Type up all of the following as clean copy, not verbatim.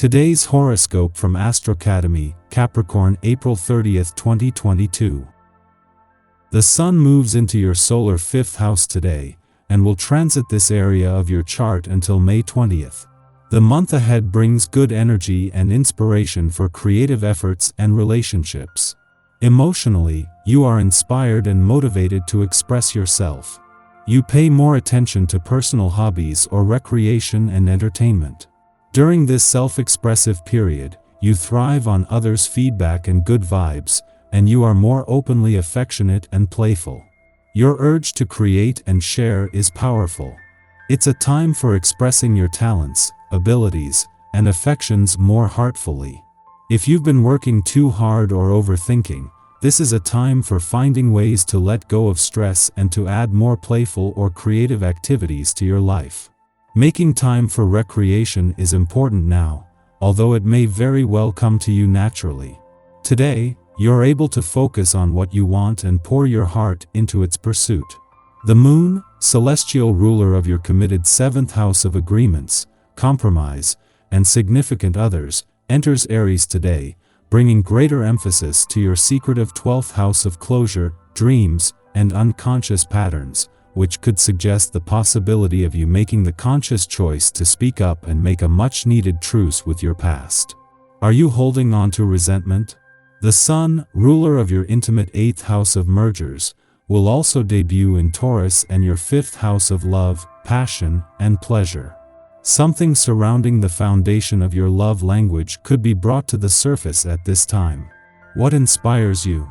Today's horoscope from Astrocademy, Capricorn April 30th, 2022. The Sun moves into your solar 5th house today, and will transit this area of your chart until May 20th. The month ahead brings good energy and inspiration for creative efforts and relationships. Emotionally, you are inspired and motivated to express yourself. You pay more attention to personal hobbies or recreation and entertainment. During this self-expressive period, you thrive on others' feedback and good vibes, and you are more openly affectionate and playful. Your urge to create and share is powerful. It's a time for expressing your talents, abilities, and affections more heartfully. If you've been working too hard or overthinking, this is a time for finding ways to let go of stress and to add more playful or creative activities to your life. Making time for recreation is important now, although it may very well come to you naturally. Today, you're able to focus on what you want and pour your heart into its pursuit. The Moon, celestial ruler of your committed 7th house of agreements, compromise, and significant others, enters Aries today, bringing greater emphasis to your secretive 12th house of closure, dreams, and unconscious patterns, which could suggest the possibility of you making the conscious choice to speak up and make a much-needed truce with your past. Are you holding on to resentment? The Sun, ruler of your intimate 8th house of mergers, will also debut in Taurus and your 5th house of love, passion, and pleasure. Something surrounding the foundation of your love language could be brought to the surface at this time. What inspires you?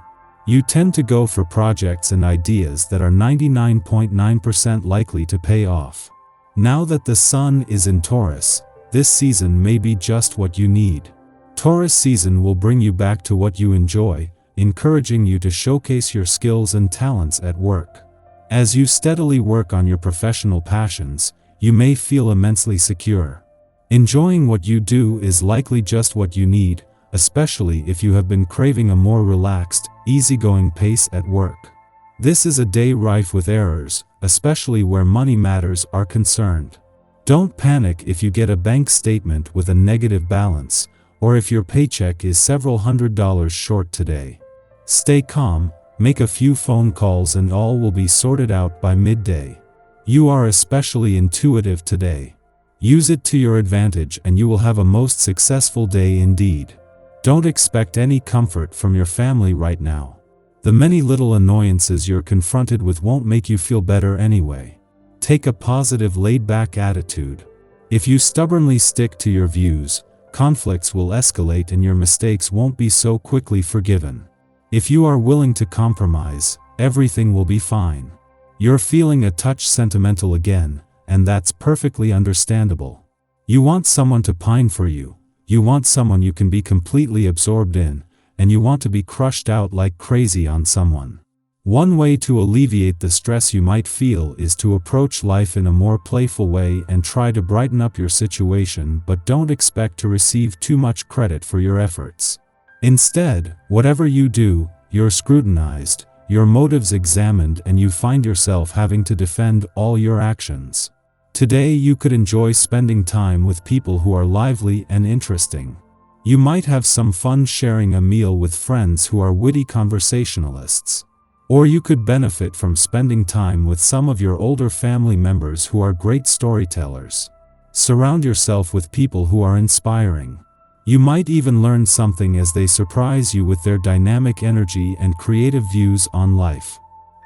You tend to go for projects and ideas that are 99.9% likely to pay off. Now that the Sun is in Taurus, this season may be just what you need. Taurus season will bring you back to what you enjoy, encouraging you to showcase your skills and talents at work. As you steadily work on your professional passions, you may feel immensely secure. Enjoying what you do is likely just what you need, especially if you have been craving a more relaxed, easygoing pace at work. This is a day rife with errors, especially where money matters are concerned. Don't panic if you get a bank statement with a negative balance, or if your paycheck is several $100s short today. Stay calm, make a few phone calls, and all will be sorted out by midday. You are especially intuitive today. Use it to your advantage and you will have a most successful day indeed. Don't expect any comfort from your family right now. The many little annoyances you're confronted with won't make you feel better anyway. Take a positive, laid-back attitude. If you stubbornly stick to your views, conflicts will escalate and your mistakes won't be so quickly forgiven. If you are willing to compromise, everything will be fine. You're feeling a touch sentimental again, and that's perfectly understandable. You want someone to pine for you, you want someone you can be completely absorbed in, and you want to be crushed out like crazy on someone. One way to alleviate the stress you might feel is to approach life in a more playful way and try to brighten up your situation, but don't expect to receive too much credit for your efforts. Instead, whatever you do, you're scrutinized, your motives examined, and you find yourself having to defend all your actions. Today you could enjoy spending time with people who are lively and interesting. You might have some fun sharing a meal with friends who are witty conversationalists. Or you could benefit from spending time with some of your older family members who are great storytellers. Surround yourself with people who are inspiring. You might even learn something as they surprise you with their dynamic energy and creative views on life.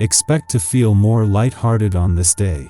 Expect to feel more lighthearted on this day.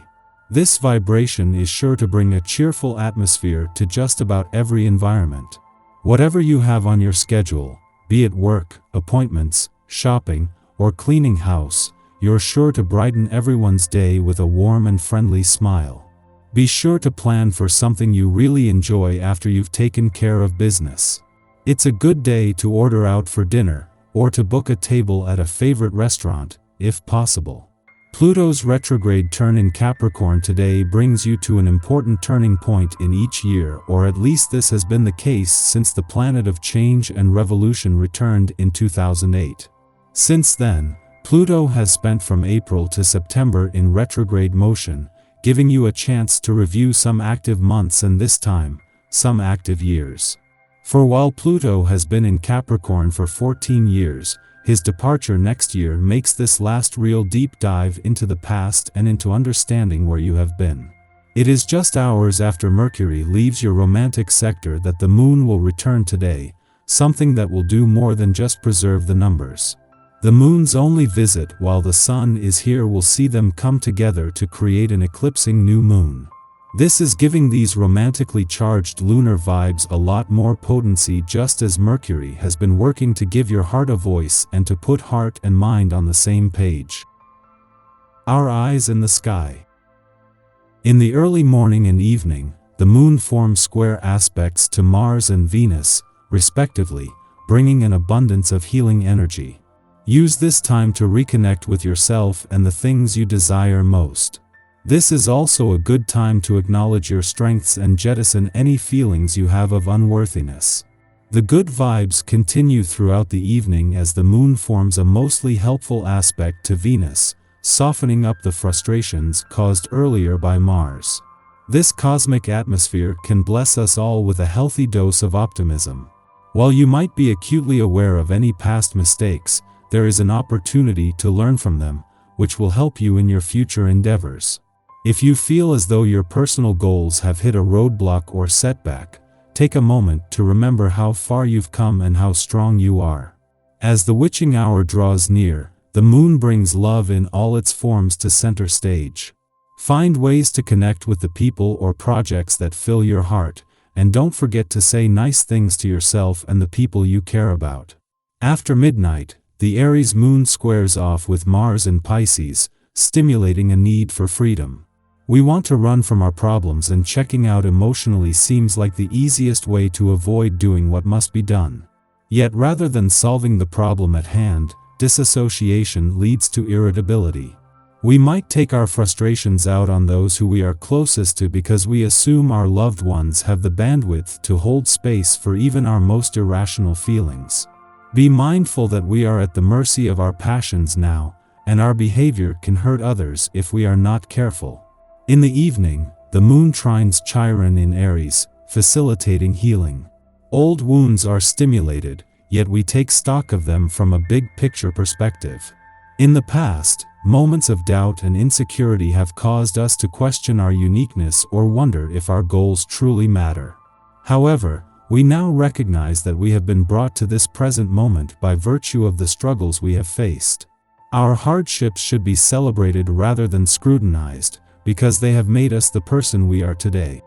This vibration is sure to bring a cheerful atmosphere to just about every environment. Whatever you have on your schedule, be it work, appointments, shopping, or cleaning house, you're sure to brighten everyone's day with a warm and friendly smile. Be sure to plan for something you really enjoy after you've taken care of business. It's a good day to order out for dinner, or to book a table at a favorite restaurant, if possible. Pluto's retrograde turn in Capricorn today brings you to an important turning point in each year, or at least this has been the case since the planet of change and revolution returned in 2008. Since then, Pluto has spent from April to September in retrograde motion, giving you a chance to review some active months and this time, some active years. For while Pluto has been in Capricorn for 14 years, his departure next year makes this last real deep dive into the past and into understanding where you have been. It is just hours after Mercury leaves your romantic sector that the moon will return today, something that will do more than just preserve the numbers. The moon's only visit while the sun is here will see them come together to create an eclipsing new moon. This is giving these romantically charged lunar vibes a lot more potency, just as Mercury has been working to give your heart a voice and to put heart and mind on the same page. Our eyes in the sky. In the early morning and evening, the moon forms square aspects to Mars and Venus, respectively, bringing an abundance of healing energy. Use this time to reconnect with yourself and the things you desire most. This is also a good time to acknowledge your strengths and jettison any feelings you have of unworthiness. The good vibes continue throughout the evening as the moon forms a mostly helpful aspect to Venus, softening up the frustrations caused earlier by Mars. This cosmic atmosphere can bless us all with a healthy dose of optimism. While you might be acutely aware of any past mistakes, there is an opportunity to learn from them, which will help you in your future endeavors. If you feel as though your personal goals have hit a roadblock or setback, take a moment to remember how far you've come and how strong you are. As the witching hour draws near, the moon brings love in all its forms to center stage. Find ways to connect with the people or projects that fill your heart, and don't forget to say nice things to yourself and the people you care about. After midnight, the Aries moon squares off with Mars in Pisces, stimulating a need for freedom. We want to run from our problems, and checking out emotionally seems like the easiest way to avoid doing what must be done. Yet rather than solving the problem at hand, disassociation leads to irritability. We might take our frustrations out on those who we are closest to because we assume our loved ones have the bandwidth to hold space for even our most irrational feelings. Be mindful that we are at the mercy of our passions now, and our behavior can hurt others if we are not careful. In the evening, the moon trines Chiron in Aries, facilitating healing. Old wounds are stimulated, yet we take stock of them from a big picture perspective. In the past, moments of doubt and insecurity have caused us to question our uniqueness or wonder if our goals truly matter. However, we now recognize that we have been brought to this present moment by virtue of the struggles we have faced. Our hardships should be celebrated rather than scrutinized, because they have made us the person we are today.